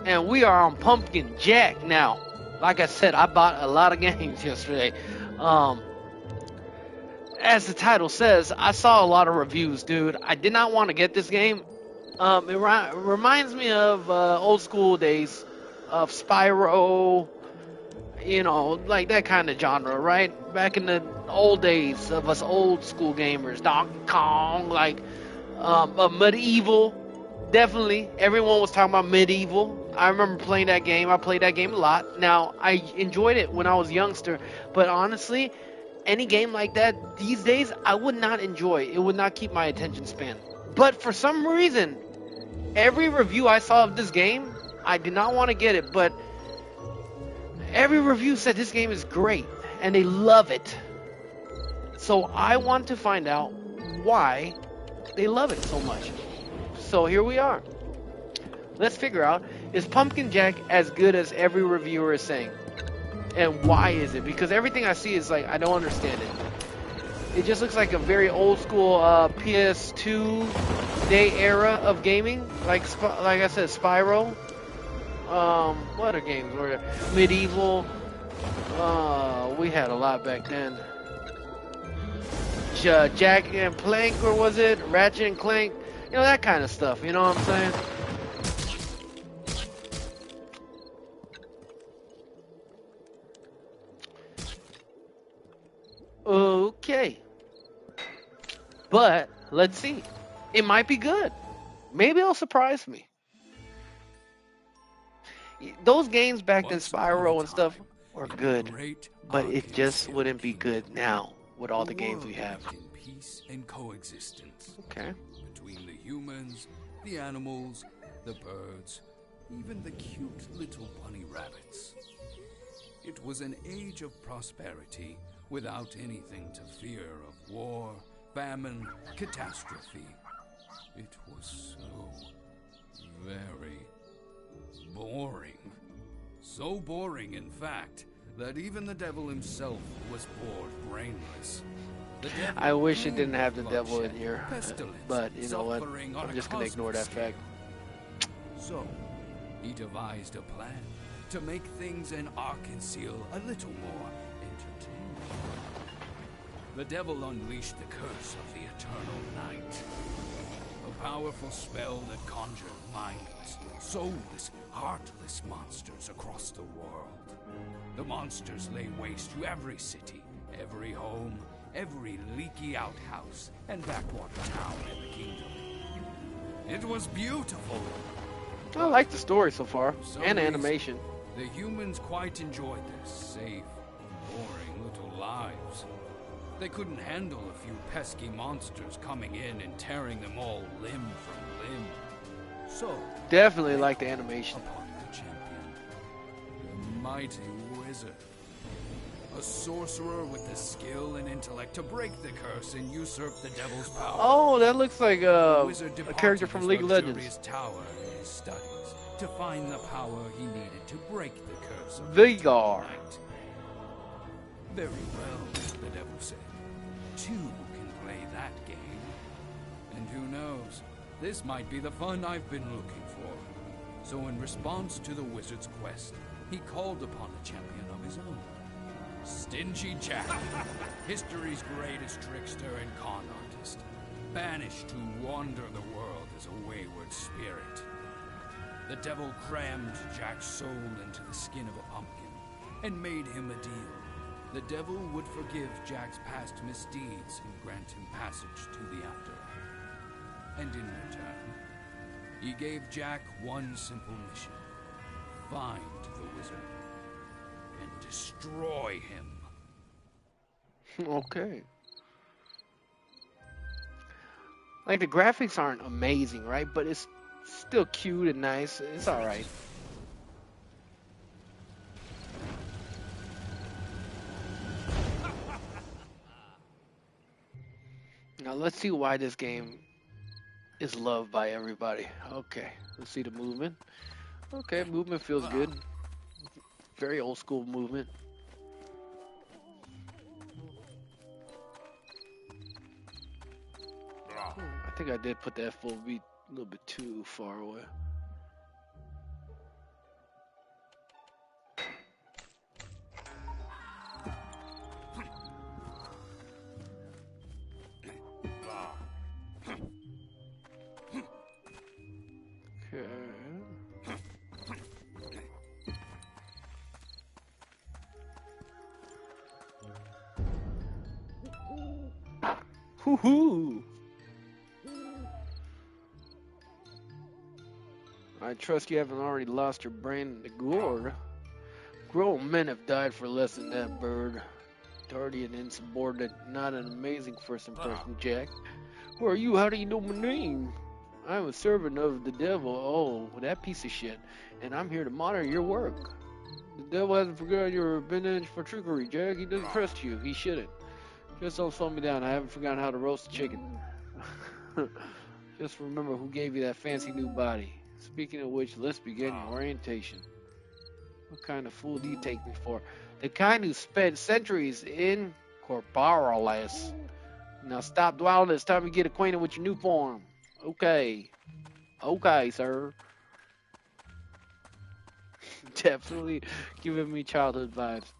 and we are on Pumpkin Jack now. Like I said, I bought a lot of games yesterday. Um, as the title says, I saw a lot of reviews, dude. I did not want to get this game. It reminds me of old school days of Spyro, like that kind of genre, right? Back in the old days of us old school gamers, Donkey Kong, like Medieval. Definitely, everyone was talking about Medieval. I remember playing that game. I played that game a lot. Now, I enjoyed it when I was a youngster, but honestly, any game like that these days, I would not enjoy. It would not keep my attention span. But for some reason, every review I saw of this game, I did not want to get it, but every review said this game is great and they love it. So I want to find out why they love it so much. So here we are. Let's figure out, is Pumpkin Jack as good as every reviewer is saying? And why is it? Because everything I see is like, I don't understand it. It just looks like a very old school PS2 day era of gaming. Like I said, Spyro. What other games were there? Medieval. We had a lot back then. Jack and Clank, or was it Ratchet and Clank? That kind of stuff. You know what I'm saying? Okay, but let's see. It might be good. Maybe it'll surprise me. Those games back then, Once upon a Spyro and stuff, time, were in a good, great but it just arcane-sealed wouldn't be kingdom, good now with all the the games world we have. lived in peace and coexistence Okay. between the humans, the animals, the birds, even the cute little bunny rabbits. It was an age of prosperity without anything to fear of war, famine, catastrophe. It was so very boring. So boring, in fact, that even the devil himself was bored brainless. The devil I wish it didn't hated have the devil in bloodshed, here, pestilence, but you know what? suffering on I'm a just gonna ignore cosmic that fact. scale. So, he devised a plan to make things in Arkansas a little more entertaining. The devil unleashed the curse of the eternal night. A powerful spell that conjured mindless, soulless, heartless monsters across the world. The monsters lay waste to every city, every home, every leaky outhouse, and backwater town in the kingdom. It was beautiful. I like the story so far, For some and the reason, animation. the humans quite enjoyed their safe, boring little lives. They couldn't handle a few pesky monsters coming in and tearing them all limb from limb. So, Definitely they like the called animation. upon the champion, the mighty wizard. A sorcerer with the skill and intellect to break the curse and usurp the devil's power. Oh, that looks like The wizard a departed character from his League of luxurious Legends. tower and his studies to find the power he needed to break the curse of Vigar. night. Very well, the devil said. Two can play that game. And who knows, this might be the fun I've been looking for. So in response to the wizard's quest, he called upon a champion of his own. Stingy Jack, history's greatest trickster and con artist, banished to wander the world as a wayward spirit. The devil crammed Jack's soul into the skin of a pumpkin and made him a deal. The devil would forgive Jack's past misdeeds and grant him passage to the afterlife. And in return, he gave Jack one simple mission: find the wizard and destroy him. Okay. Like the graphics aren't amazing, right? But it's still cute and nice. It's all right. Now let's see why this game is loved by everybody. Okay, let's see the movement. Okay, movement feels good. Very old school movement. I think I did put that full beat a little bit too far away. Hoo hoo. I trust you haven't already lost your brain in the gourd. Grown men have died for less than that, bird. Tardy and insubordinate, not an amazing first impression, Jack. Who are you? How do you know my name? I'm a servant of the devil. Oh, that piece of shit. And I'm here to monitor your work. The devil hasn't forgotten your revenge for trickery, Jack. He doesn't trust you. He shouldn't. Just don't slow me down. I haven't forgotten how to roast a chicken. Just remember who gave you that fancy new body. Speaking of which, let's begin your orientation. What kind of fool do you take me for? The kind who spent centuries in corporalis. Now stop dwelling. It's time to get acquainted with your new form. Okay. Okay, sir. Definitely giving me childhood vibes.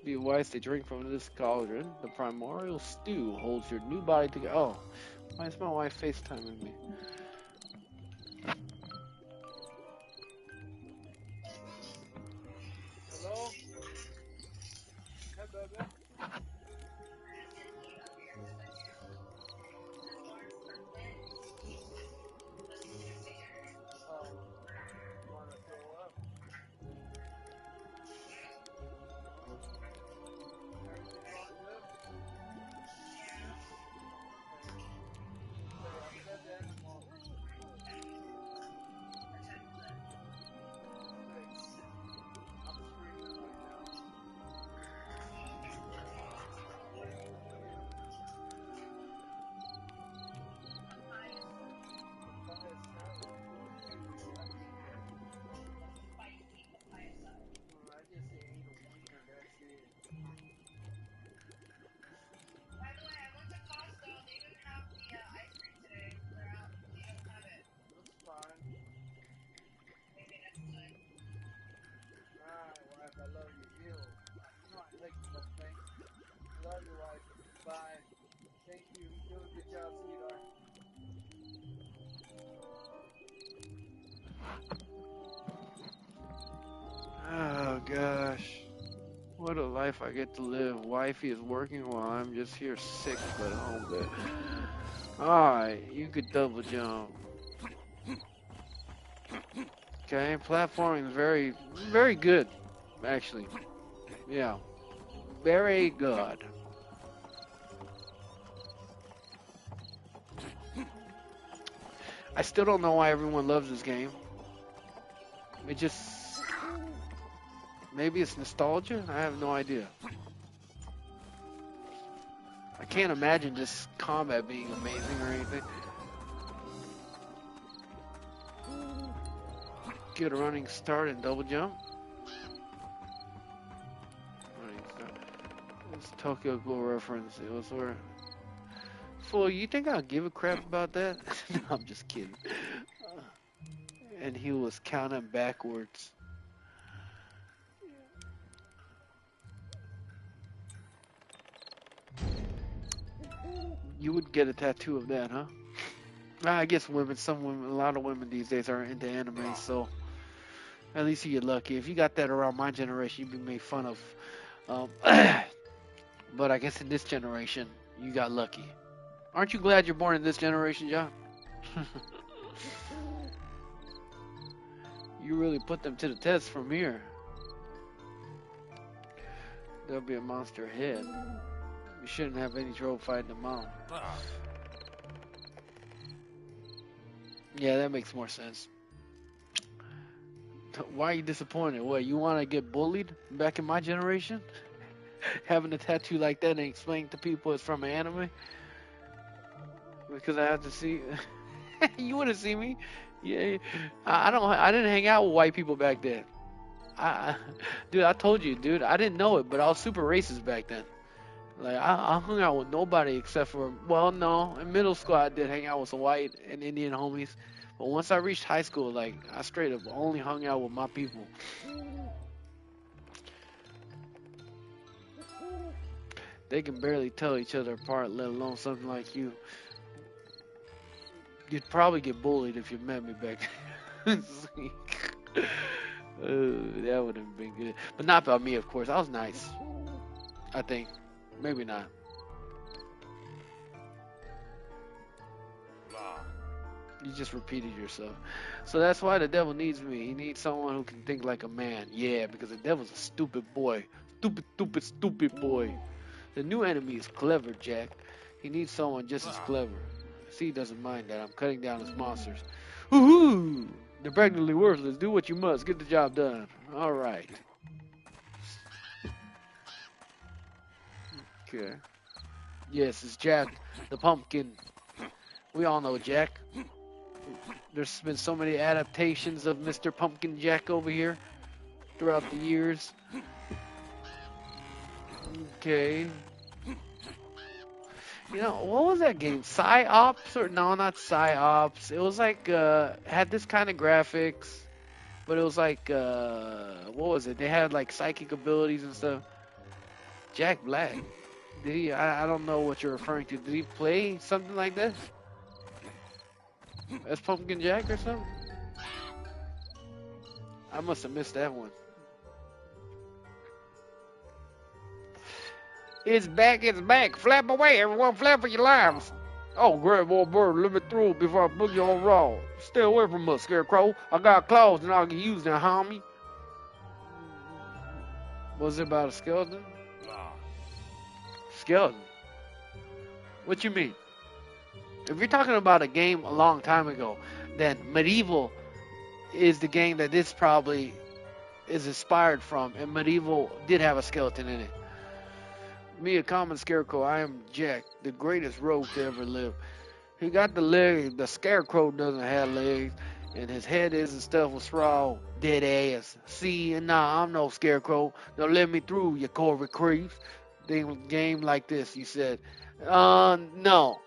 Be wise to drink from this cauldron. The primordial stew holds your new body together. Oh, why is my wife FaceTiming me? Hello? Hey, baby. Oh, you want to throw up? Everything going good? Okay, I'll set the animal. I'm screaming right now. I just ate a wiener, that's it. Looks fine. Alright, wife, I love you. Ew. You know I like you, but thanks. Love you, wife. Bye. Thank you. You do a good job, sweetheart. Oh, gosh. What a life I get to live. Wifey is working while I'm just here sick but home. But alright, you could double jump. Okay, platforming is very, very good, actually. Yeah, very good. I still don't know why everyone loves this game. It just, maybe it's nostalgia? I have no idea. I can't imagine this combat being amazing or anything. Get a running start and double jump. Running start. It's Tokyo Ghoul reference. It was where. Fool, you think I'll give a crap about that? No, I'm just kidding. And he was counting backwards. You would get a tattoo of that, huh? I guess women, some women, a lot of women these days are into anime, so at least you get lucky. If you got that around my generation, you'd be made fun of. Um, but I guess in this generation, you got lucky. Aren't you glad you're born in this generation, John? You really put them to the test from here. There'll be a monster ahead. We shouldn't have any trouble fighting them out. Yeah, that makes more sense. Why are you disappointed? What, you want to get bullied back in my generation? Having a tattoo like that and explaining to people it's from an anime? Because I have to see. You want to see me? Yeah, I don't. I didn't hang out with white people back then. Dude, I told you, dude. I didn't know it, but I was super racist back then. Like I hung out with nobody except for. Well, no, in middle school I did hang out with some white and Indian homies, but once I reached high school, like I straight up only hung out with my people. They can barely tell each other apart, let alone something like you. You'd probably get bullied if you met me back then. That would have been good, but not by me, of course. I was nice. I think, maybe not. You just repeated yourself. So that's why the devil needs me. He needs someone who can think like a man. Yeah, because the devil's a stupid boy. Stupid, stupid, stupid boy. The new enemy is clever, Jack. He needs someone just as clever. See, he doesn't mind that. I'm cutting down his monsters. Woohoo! They're practically worthless. Do what you must. Get the job done. All right. Okay. Yes, it's Jack, the pumpkin. We all know Jack. There's been so many adaptations of Mr. Pumpkin Jack over here throughout the years. Okay. You know, what was that game? Psyops? Or no, not Psyops. It was like, had this kind of graphics, but it was like, what was it? They had like psychic abilities and stuff. Jack Black. Did he? I don't know what you're referring to. Did he play something like this? As Pumpkin Jack or something? I must have missed that one. It's back, it's back. Flap away, everyone. Flap for your lives. Oh, great boy bird, let me through before I put you on raw. Stay away from us, Scarecrow. I got claws and I can use them, homie. Was it about a skeleton? Skeleton? What you mean? If you're talking about a game a long time ago, then Medieval is the game that this probably is inspired from, and Medieval did have a skeleton in it. Me, a common scarecrow, I am Jack, the greatest rogue to ever live. He got the legs, the scarecrow doesn't have legs, and his head isn't stuffed with straw, dead ass. See, nah, I'm no scarecrow. Don't let me through, you Corvette creeps. Game like this, you said. No.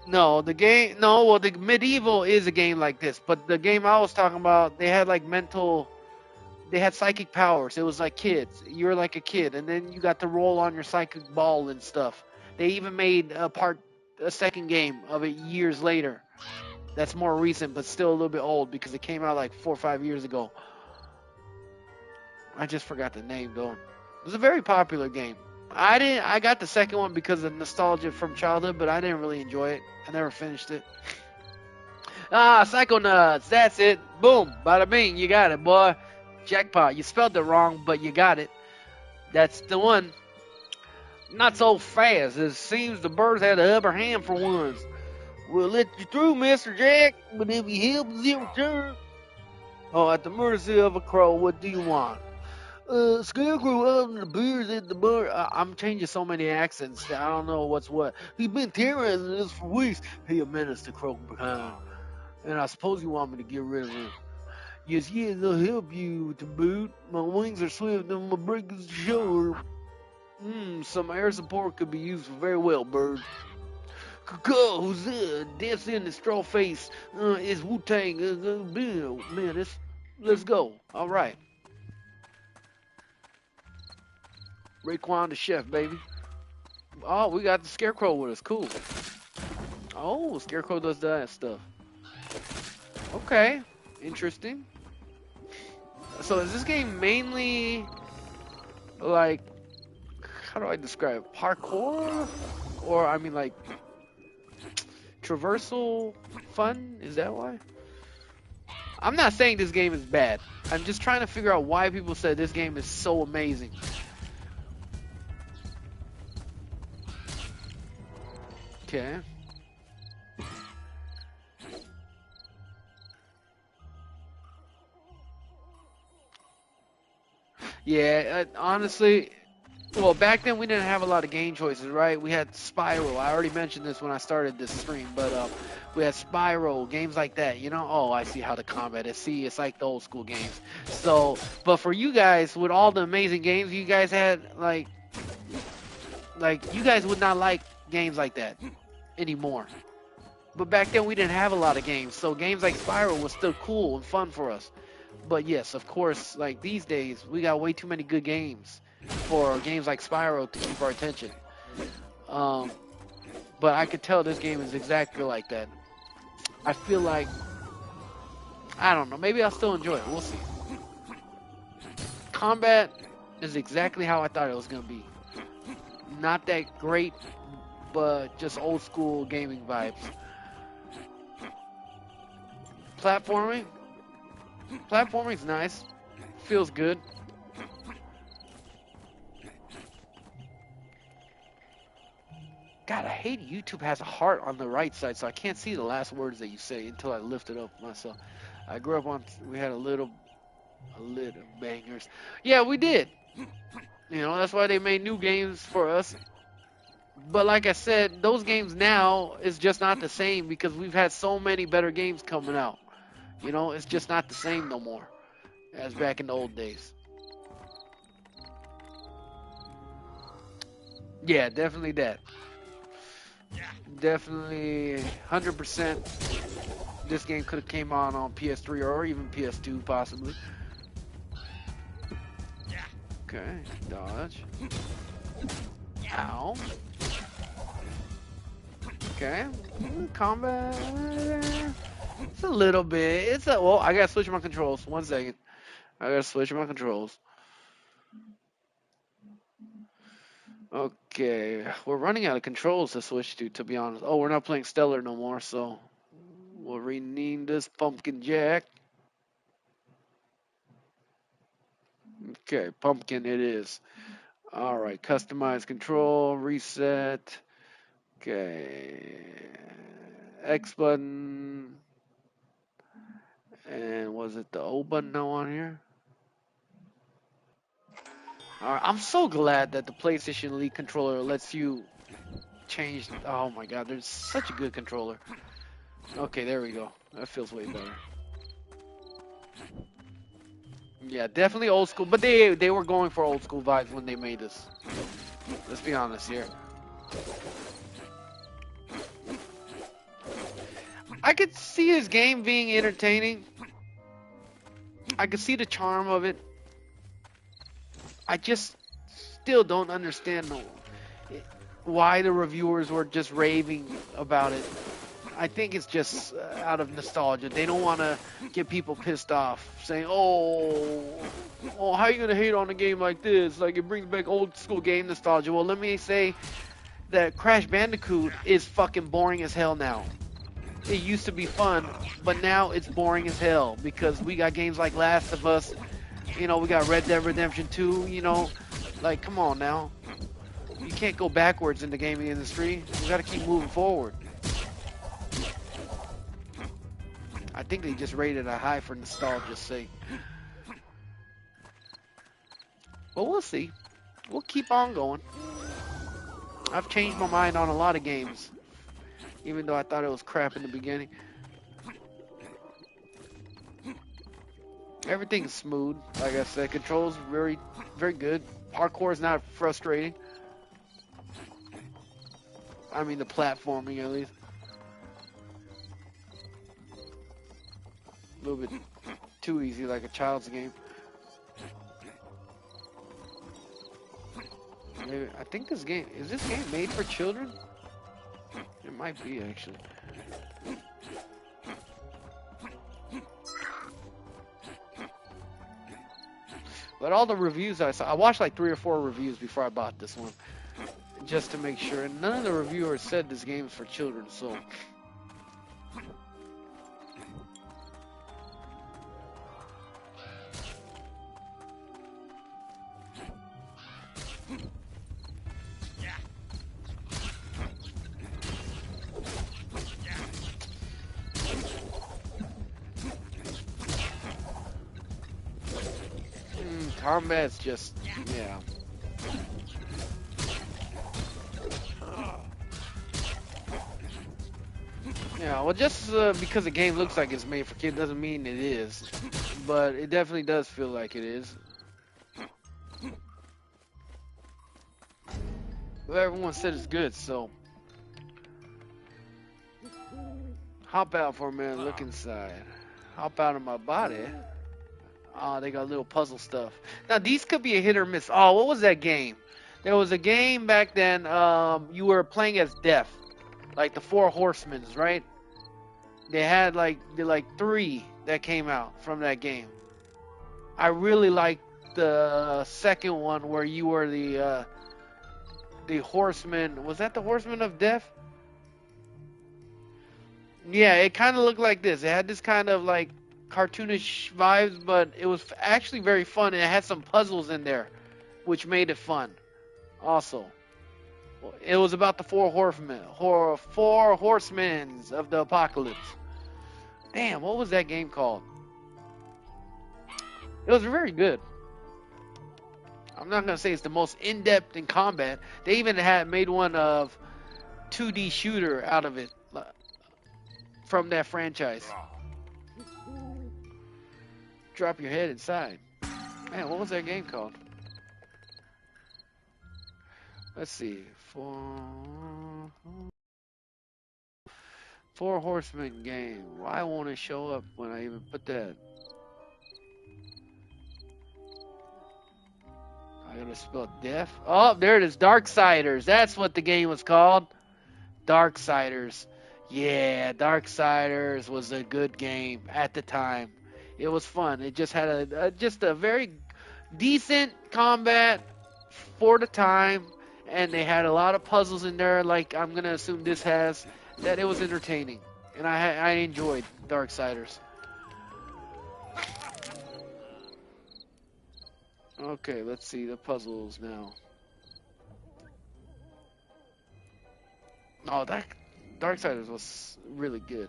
No, the game, no, well, the Medieval is a game like this, but the game I was talking about, they had like they had psychic powers. It was like kids. You were like a kid, and then you got to roll on your psychic ball and stuff. They even made a second game of it years later. That's more recent, but still a little bit old because it came out like 4 or 5 years ago. I just forgot the name though. It was a very popular game. I got the second one because of nostalgia from childhood, but I didn't really enjoy it. I never finished it. Ah, Psychonauts, that's it. Boom, bada bing, you got it, boy. Jackpot. You spelled it wrong, but you got it. That's the one. Not so fast. It seems the birds had the upper hand for once. We'll let you through, Mr. Jack, but if you help us in return. Oh, at the mercy of a crow, what do you want? Scarecrow out in the beers at the bar. I'm changing so many accents that I don't know what's what. He's been terrorizing us for weeks. He a menace to Crow behind. And I suppose you want me to get rid of him. Yes, they'll help you to boot. My wings are swift and my break is short. Some air support could be used very well, bird. Who's Death's in the straw face. It's Wu-Tang. Man, let's go. All right. Raekwon the chef, baby. Oh, we got the Scarecrow with us. Cool. Oh, Scarecrow does that stuff. Okay. Interesting. So is this game mainly like, how do I describe it? Parkour? Or, I mean, like, traversal fun? Is that why? I'm not saying this game is bad. I'm just trying to figure out why people said this game is so amazing. Okay. Yeah, honestly, well, back then we didn't have a lot of game choices, right? We had Spyro. I already mentioned this when I started this stream, but we had Spyro, games like that, you know? Oh, I see how the combat is. See, it's like the old school games. So, but for you guys, with all the amazing games you guys had, like you guys would not like games like that anymore. But back then we didn't have a lot of games, so games like Spyro was still cool and fun for us. But yes, of course, like these days, we got way too many good games for games like Spyro to keep our attention. But I could tell this game is exactly like that. I feel like, I don't know, maybe I'll still enjoy it. We'll see. combat is exactly how I thought it was gonna be. Not that great, but just old school gaming vibes. Platforming, platforming's nice. Feels good. God, I hate YouTube has a heart on the right side, so I can't see the last words that you say until I lift it up myself. I grew up on, we had a little bangers. Yeah, we did. You know, that's why they made new games for us. But like I said, those games now is just not the same because we've had so many better games coming out. You know, it's just not the same no more as back in the old days. Yeah, definitely that. Definitely 100%. This game could have came on PS3 or even PS2 possibly. Okay, dodge. Ow. Okay, combat. It's a little bit. It's a well. I gotta switch my controls. 1 second. I gotta switch my controls. Okay, we're running out of controls to switch to be honest. Oh, we're not playing Stellar no more, so we'll rename this Pumpkin Jack. Okay, Pumpkin it is. All right, customize control, reset. Okay, X button, and was it the O button now on here? All right, I'm so glad that the PlayStation Elite controller lets you change. Oh my God, there's such a good controller. Okay, there we go. That feels way better. Yeah, definitely old school, but they were going for old school vibes when they made this. Let's be honest here. I could see his game being entertaining. I could see the charm of it. I just still don't understand why the reviewers were just raving about it. I think it's just out of nostalgia. They don't want to get people pissed off, saying, "Oh, how are you gonna hate on a game like this? Like it brings back old school game nostalgia." Well, let me say that Crash Bandicoot is fucking boring as hell now. It used to be fun, but now it's boring as hell because we got games like Last of Us. You know, we got Red Dead Redemption 2. You know, like come on now. You can't go backwards in the gaming industry. We got to keep moving forward. I think they just rated a high for nostalgia's sake. But we'll see. We'll keep on going. I've changed my mind on a lot of games, even though I thought it was crap in the beginning. Everything's smooth. Like I said, controls very, very good. Parkour is not frustrating. I mean, the platforming at least. A little bit too easy, like a child's game. Maybe, I think this game is this game made for children? It might be actually. But all the reviews I saw, I watched like 3 or 4 reviews before I bought this one, just to make sure. And none of the reviewers said this game is for children, so. Combat's just, yeah. Yeah, well, just because the game looks like it's made for kids doesn't mean it is. But it definitely does feel like it is. Well, everyone said it's good, so. Hop out for a minute, look inside. Hop out of my body. Oh, they got little puzzle stuff. Now, these could be a hit or miss. Oh, what was that game? There was a game back then, you were playing as Death. Like the Four Horsemen, right? They had like 3 that came out from that game. I really like the second one where you were the horseman. Was that the horseman of death? Yeah, it kind of looked like this. It had this kind of like cartoonish vibes, but it was actually very fun. And it had some puzzles in there, which made it fun. Also, it was about the four horsemen of the apocalypse. Damn, what was that game called? It was very good. I'm not gonna say it's the most in-depth in combat. They even had made one of 2D shooter out of it from that franchise. Drop your head inside. Man, what was that game called? Let's see. Four Horsemen game. Why won't it show up when I even put that? I gotta spell death. Oh, there it is. Darksiders. That's what the game was called. Darksiders. Yeah, Darksiders was a good game at the time. It was fun. It just had just a very decent combat for the time, and they had a lot of puzzles in there. Like I'm gonna assume this has that. It was entertaining, and I enjoyed Darksiders. Okay, let's see the puzzles now. Oh, that Darksiders was really good.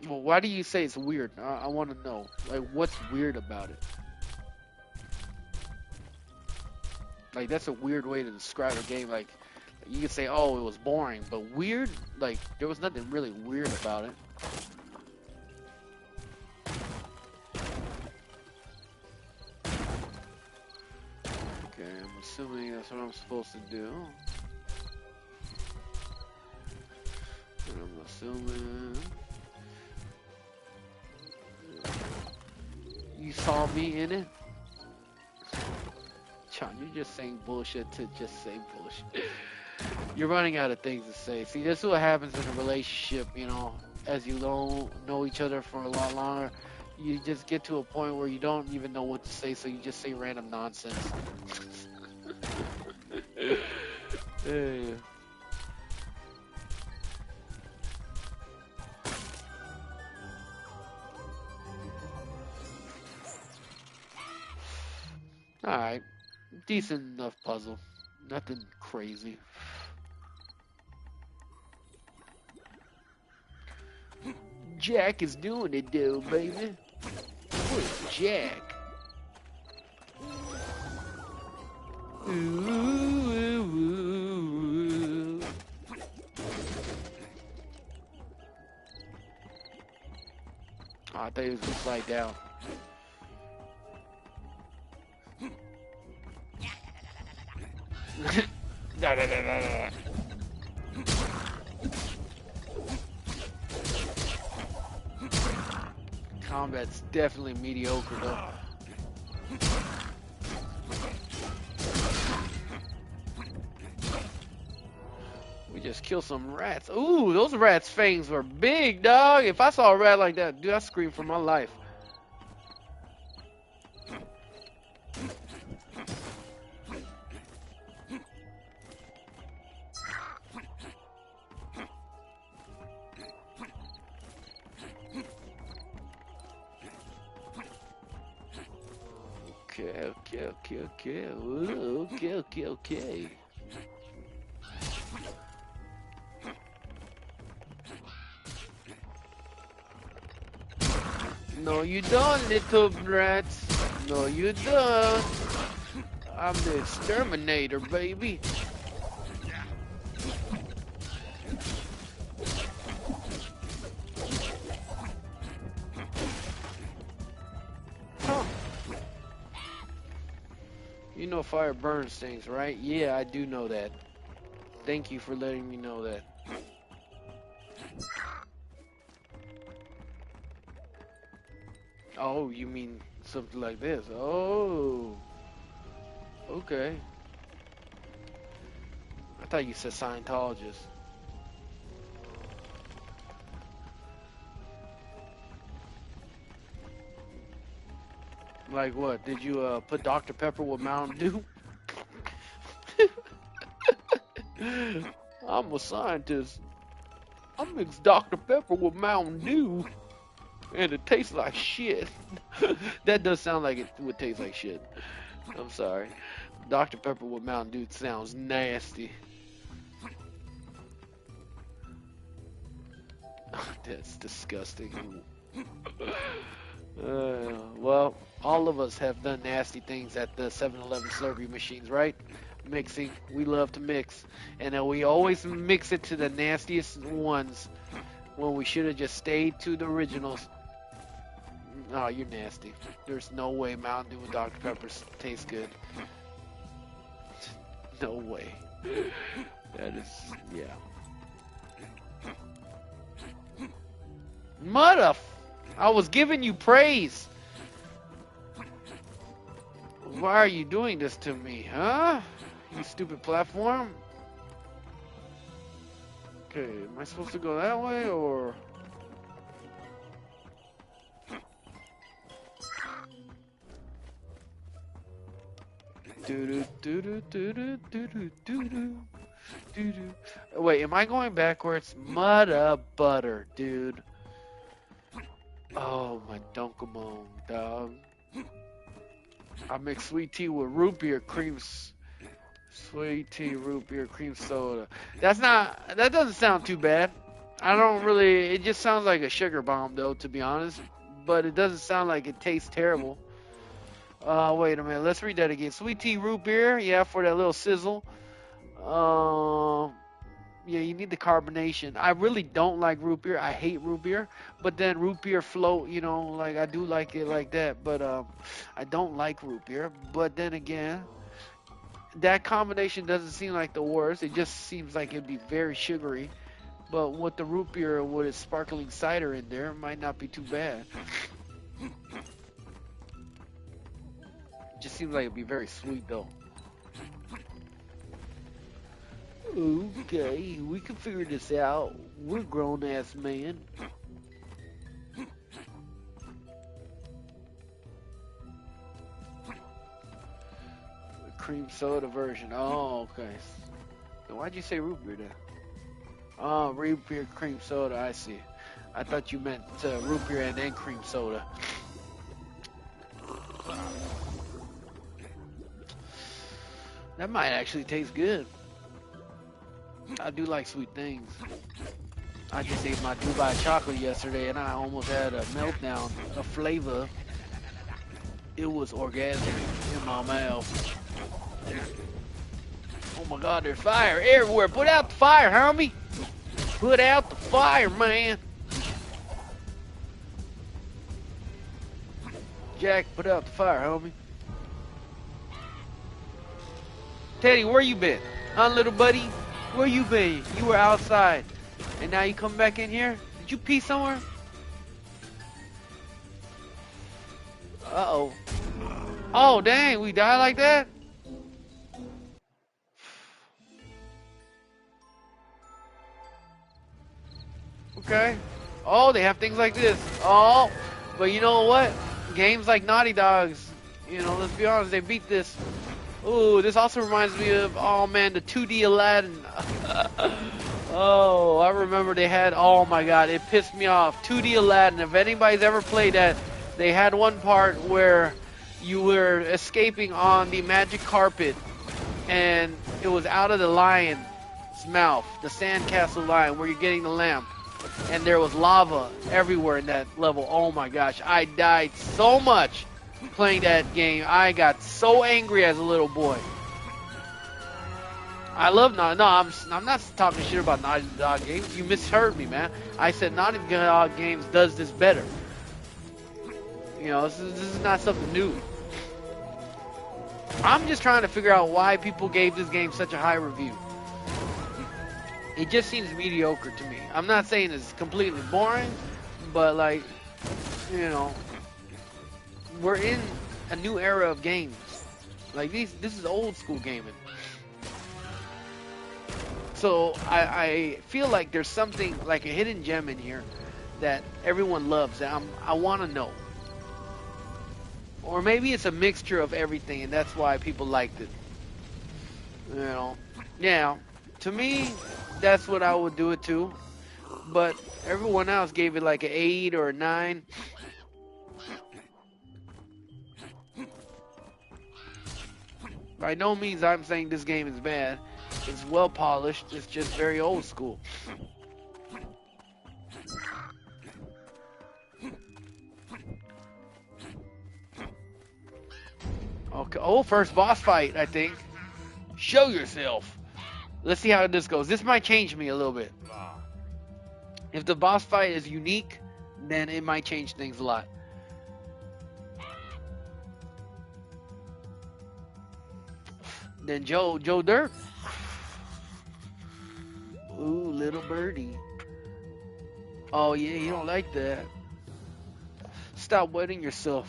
Well, why do you say it's weird? I want to know. Like, what's weird about it? Like, that's a weird way to describe a game. Like, you could say, oh, it was boring, but weird? Like, there was nothing really weird about it. Okay, I'm assuming that's what I'm supposed to do. And I'm assuming... You saw me in it? John, you're just saying bullshit to just say bullshit. You're running out of things to say. See, this is what happens in a relationship, you know, as you don't know each other for a lot longer. You just get to a point where you don't even know what to say, so you just say random nonsense. Yeah. Alright. Decent enough puzzle. Nothing crazy. Jack is doing it, though, baby. Where's Jack? Ooh, ooh, ooh. Oh, I thought he was gonna slide down. Da, da, da, da, da. Combat's definitely mediocre though. We just killed some rats. Ooh, those rats' fangs were big, dog. If I saw a rat like that, dude, I'd scream for my life. Okay. Ooh, okay. No, you don't, little brats. No, you don't. I'm the exterminator, baby. Huh. You know fire burns things, right? Yeah, I do know that. Thank you for letting me know that. Oh, you mean something like this? Oh, okay. I thought you said Scientologist. Like what? Did you put Dr. Pepper with Mountain Dew? I'm a scientist. I mix Dr. Pepper with Mountain Dew, and it tastes like shit. That does sound like it would taste like shit. I'm sorry. Dr. Pepper with Mountain Dew sounds nasty. That's disgusting. Well, all of us have done nasty things at the 7-Eleven Slurpee machines, right? Mixing. We love to mix. And then we always mix it to the nastiest ones when we should have just stayed to the originals. Oh, you're nasty. There's no way Mountain Dew with Dr. Pepper tastes good. No way. That is, yeah. I was giving you praise. Why are you doing this to me, huh? You stupid platform. Okay, am I supposed to go that way or? Wait, am I going backwards? Mudda butter, dude. Oh my dunkamone, dog. I mix sweet tea with root beer creams. Sweet tea, root beer, cream soda. That doesn't sound too bad. I don't really, it just sounds like a sugar bomb though, to be honest. But it doesn't sound like it tastes terrible. Wait a minute, let's read that again. Sweet tea, root beer, yeah, for that little sizzle. Yeah, you need the carbonation. I really don't like root beer. I hate root beer. But then root beer float, you know, like I do like it like that. But I don't like root beer. But then again, that combination doesn't seem like the worst. It just seems like it'd be very sugary. But with the root beer with its sparkling cider in there, it might not be too bad. It just seems like it'd be very sweet though. Okay, we can figure this out. We're grown-ass men. The cream soda version. Oh, okay. Why'd you say root beer then? Oh, root beer cream soda, I see. I thought you meant root beer and then cream soda. That might actually taste good. I do like sweet things. I just ate my Dubai chocolate yesterday and I almost had a meltdown of flavor. It was orgasmic in my mouth. Oh my god, there's fire everywhere. Put out the fire, homie. Put out the fire, man. Jack, put out the fire, homie. Teddy, where you been? Huh, little buddy? Where you been? You were outside. And now you come back in here? Did you pee somewhere? Uh-oh. Oh, dang, we died like that? Okay. Oh, they have things like this. Oh, but you know what? Games like Naughty Dogs, you know, let's be honest, they beat this. Ooh, this also reminds me of, oh man, the 2D Aladdin. Oh, I remember they had, oh my god, it pissed me off. 2D Aladdin, if anybody's ever played that, they had one part where you were escaping on the magic carpet and it was out of the lion's mouth, the sandcastle lion where you're getting the lamp. And there was lava everywhere in that level. Oh my gosh, I died so much playing that game. I got so angry as a little boy. I love Naughty. No, I'm not talking shit about Naughty Dog games. You misheard me, man. I said Naughty Dog games does this better. You know, this is not something new. I'm just trying to figure out why people gave this game such a high review. It just seems mediocre to me. I'm not saying it's completely boring, but like, you know, we're in a new era of games. Like this is old school gaming. So I feel like there's something like a hidden gem in here that everyone loves. That I want to know. Or maybe it's a mixture of everything, and that's why people liked it. You know, yeah. To me, that's what I would do it to. But everyone else gave it like an 8 or a 9. By no means I'm saying this game is bad. It's well polished. It's just very old school. Okay. Oh, first boss fight, I think. Show yourself. Let's see how this goes. This might change me a little bit. If the boss fight is unique, then it might change things a lot. Then Joe Dirt. Ooh, little birdie. Oh yeah, you don't like that. Stop wetting yourself.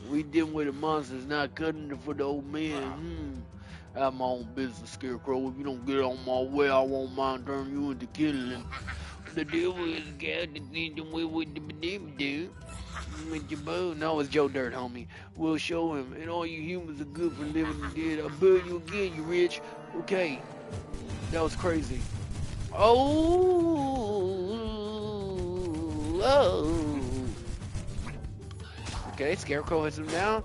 We dealing with the monsters, not cutting it for the old man. I have my own business, Scarecrow. If you don't get on my way, I won't mind turning you into killing. The devil is a guy that needs to way with the dude. With your bow. No, it's Joe Dirt, homie. We'll show him. And all you humans are good for living the dead. I'll bill you again, you rich. Okay. That was crazy. Oh. Okay, Scarecrow hits him down.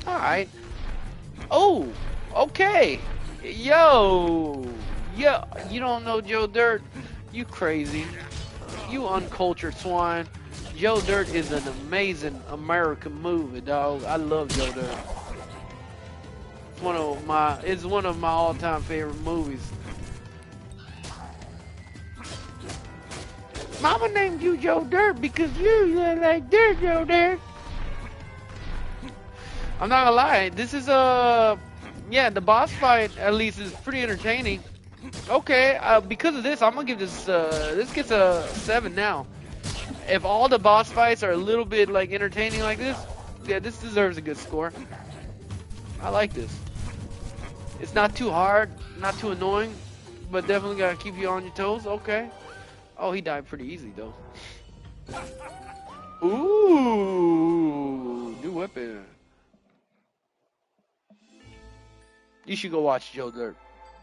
Alright. Oh, okay. Yo, you don't know Joe Dirt? You crazy. You uncultured swine. Joe Dirt is an amazing American movie, dog. I love Joe Dirt. It's one of my all-time favorite movies. Mama named you Joe Dirt because you look like dirt, Joe Dirt. I'm not gonna lie, this is yeah, the boss fight at least is pretty entertaining. Okay, because of this, I'm gonna give this this gets a 7 now. If all the boss fights are a little bit like entertaining like this, yeah, this deserves a good score. I like this. It's not too hard, not too annoying, but definitely gotta keep you on your toes. Okay. Oh, he died pretty easy though. Ooh, new weapon. You should go watch Joe Dirt.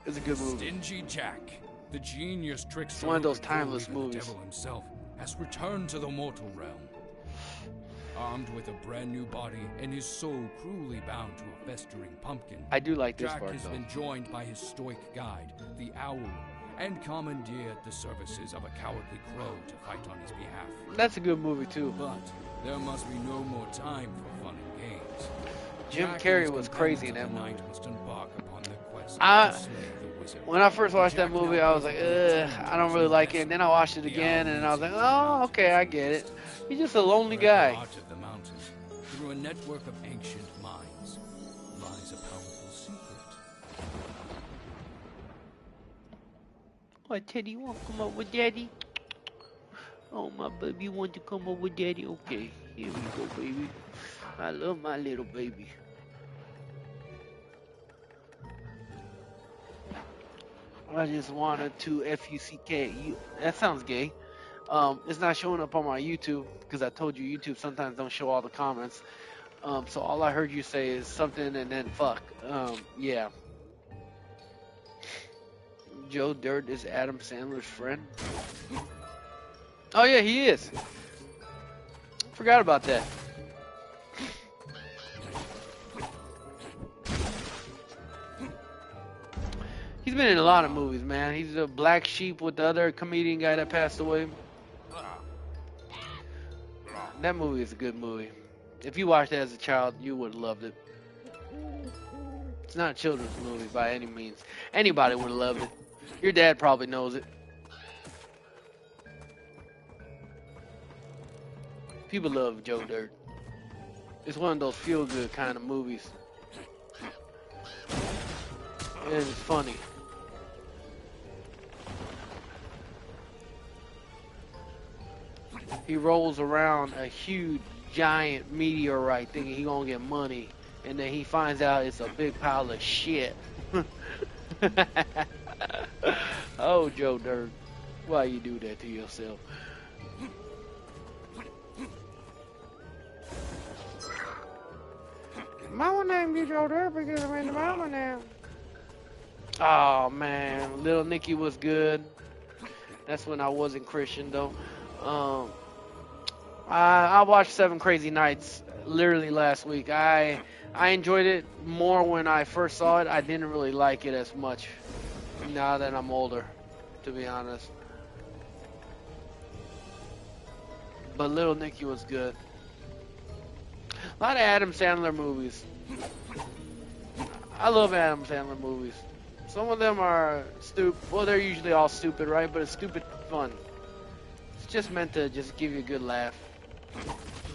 It's a good movie. Stingy Jack, the genius trickster, it's one of those timeless movies. The devil himself has returned to the mortal realm. Armed with a brand new body and his soul cruelly bound to a festering pumpkin, I do like this Jack part has though. been joined by his stoic guide, the owl, and commandeered the services of a cowardly crow to fight on his behalf. That's a good movie too. But there must be no more time for fun and games. Jim Jack Carrey and was his crazy in companions that of the movie. night must embark upon the quest I- to slay the wizard. When I first watched that Jack movie, now I was like, ugh, I don't really like it. And then I watched it again, and I was like, oh, okay, I get it. He's just a lonely Where at the guy. heart of the mountains, through a network of ancient mines, lies a powerful secret. What, Teddy, you want to come up with Daddy? Oh, my baby, you want to come up with Daddy? Okay, here we go, baby. I love my little baby. I just wanted to F-U-C-K. That sounds gay. It's not showing up on my YouTube because I told you YouTube sometimes don't show all the comments. So all I heard you say is something and then fuck. Yeah. Joe Dirt is Adam Sandler's friend. Oh yeah, he is. Forgot about that. He's been in a lot of movies, man. He's a black sheep with the other comedian guy that passed away. That movie is a good movie. If you watched it as a child, you would have loved it. It's not a children's movie by any means. Anybody would have loved it. Your dad probably knows it. People love Joe Dirt. It's one of those feel-good kind of movies. And it's funny. He rolls around a huge, giant meteorite thinking he gonna get money, and then he finds out it's a big pile of shit. Oh, Joe Dirt, why you do that to yourself? Mama named you Joe Dirt because I made the mama name. Oh man, Little Nicky was good. That's when I wasn't Christian though. Um, I watched Seven Crazy Nights literally last week. I enjoyed it more when I first saw it. I didn't really like it as much now that I'm older, to be honest. But Little Nicky was good. A lot of Adam Sandler movies. I love Adam Sandler movies. Some of them are stupid. Well, they're usually all stupid, right? But it's stupid fun. It's just meant to just give you a good laugh.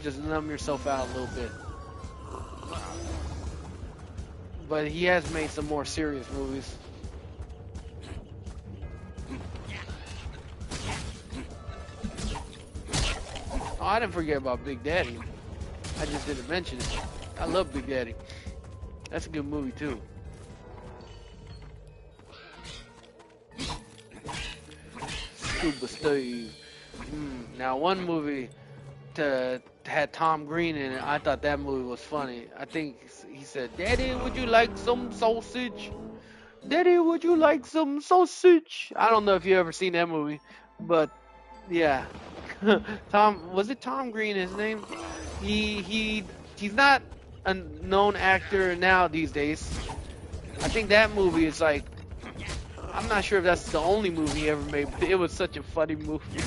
Just numb yourself out a little bit. But he has made some more serious movies. Oh, I didn't forget about Big Daddy. I just didn't mention it. I love Big Daddy. That's a good movie too. Scuba Steve. Now one movie had Tom Green in it. I thought that movie was funny. I think he said, "Daddy, would you like some sausage? Daddy, would you like some sausage?" I don't know if you ever seen that movie, but yeah. Was it Tom Green his name? He's not a known actor now these days. I think that movie is like, I'm not sure if that's the only movie he ever made, but it was such a funny movie.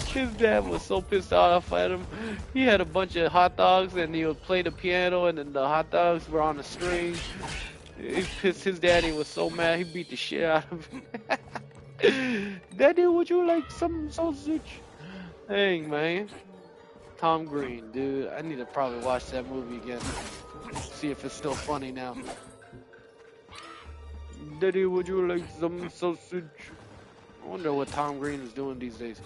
His dad was so pissed off at him. He had a bunch of hot dogs and he would play the piano and then the hot dogs were on a string. His daddy was so mad he beat the shit out of him. Daddy, would you like some sausage? Dang, man. Tom Green, dude. I need to probably watch that movie again. See if it's still funny now. Daddy, would you like some sausage? I wonder what Tom Green is doing these days.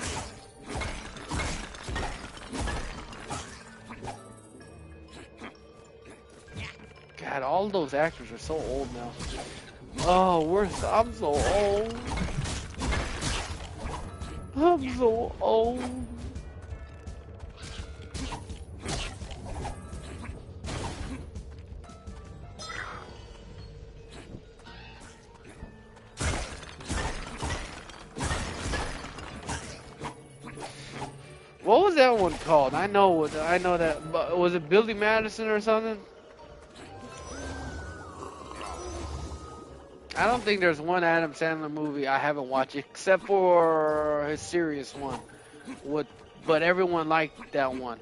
God, all those actors are so old now. Oh, I'm so old. I'm so old. What was that one called? I know that. But was it Billy Madison or something? I don't think there's one Adam Sandler movie I haven't watched except for his serious one. But everyone liked that one.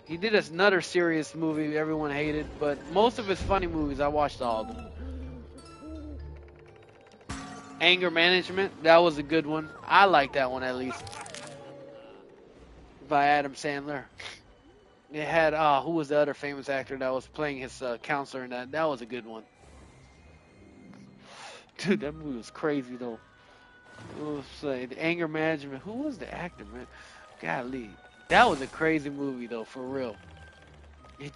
He did another serious movie everyone hated, but most of his funny movies I watched all of them. Anger Management, that was a good one. I like that one at least. By Adam Sandler. It had who was the other famous actor that was playing his counselor in that? That was a good one. Dude, that movie was crazy though. It was the Anger Management. Who was the actor, man? Golly, that was a crazy movie though, for real. It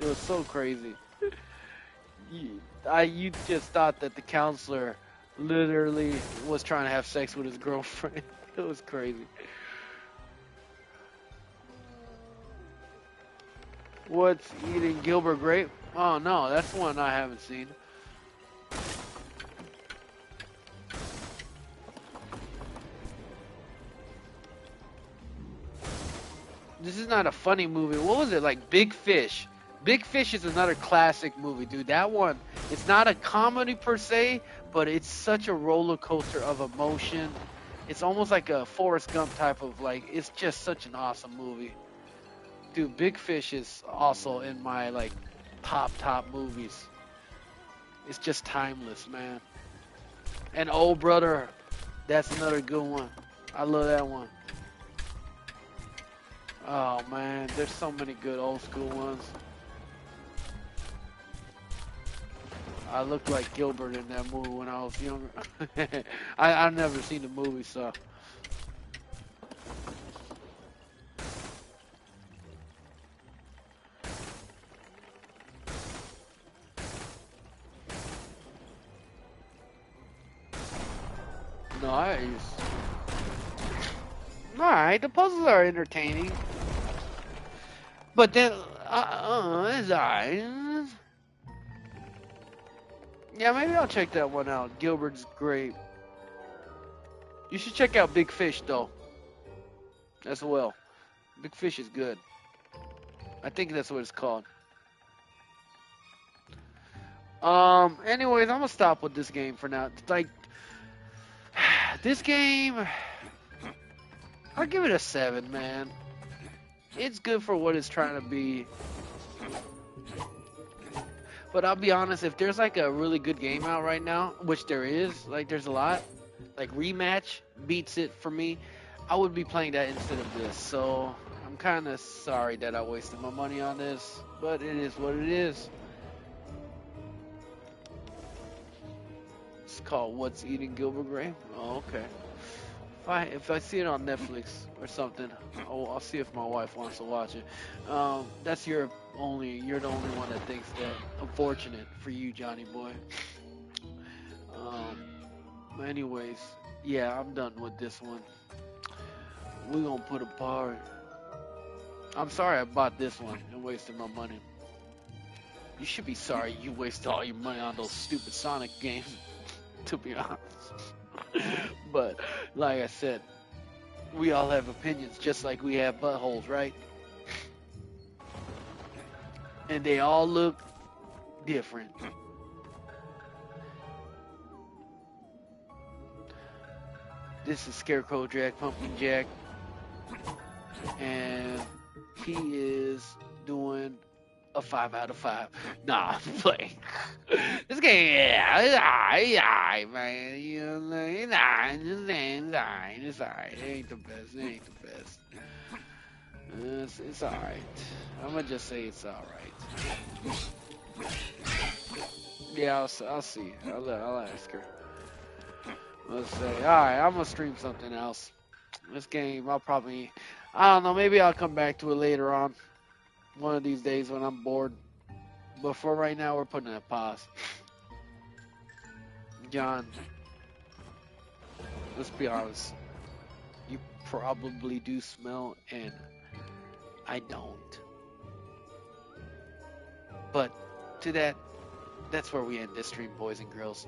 was so crazy. You just thought that the counselor literally was trying to have sex with his girlfriend. It was crazy. What's Eating Gilbert Grape? Oh no, that's one I haven't seen. This is not a funny movie. What was it? Like Big Fish. Big Fish is another classic movie, dude. That one, it's not a comedy per se, but it's such a roller coaster of emotion. It's almost like a Forrest Gump type of it's just such an awesome movie. Dude, Big Fish is also in my top movies. It's just timeless, man. And Old Brother, that's another good one. I love that one. Oh man, there's so many good old school ones. I looked like Gilbert in that movie when I was younger. I've never seen the movie, so. Nice. Alright, the puzzles are entertaining. But then, It's alright. Yeah, maybe I'll check that one out. Gilbert's Grape. You should check out Big Fish though, as well. Big Fish is good. I think that's what it's called. Anyways, I'm gonna stop with this game for now. Like, this game, I'll give it a 7, man. It's good for what it's trying to be. But I'll be honest, if there's like a really good game out right now, which there is, like there's a lot, like Rematch beats it for me, I would be playing that instead of this. So I'm kind of sorry that I wasted my money on this, but it is what it is. It's called What's Eating Gilbert Grape. Oh, okay. If I see it on Netflix or something, I'll see if my wife wants to watch it. That's you're the only one that thinks that. Unfortunate for you, Johnny boy. Anyways, yeah, I'm done with this one. We're gonna put a par. I'm sorry I bought this one and wasted my money. You should be sorry you wasted all your money on those stupid Sonic games, to be honest. But like I said, we all have opinions just like we have buttholes, right? And they all look different. This is Scarecrow Jack, Pumpkin Jack, and he is doing a 5 out of 5. Nah, I'm playing. This game, yeah, it's alright, man. You know, it's alright, it's alright. It ain't the best, it ain't the best. It's alright. I'm gonna just say it's alright. Yeah, I'll see. I'll ask her. Let's say, alright, I'm gonna stream something else. This game, I don't know, maybe I'll come back to it later on. One of these days when I'm bored. But for right now, we're putting it a pause. John, let's be honest. You probably do smell, and I don't. But to that's where we end this stream, boys and girls.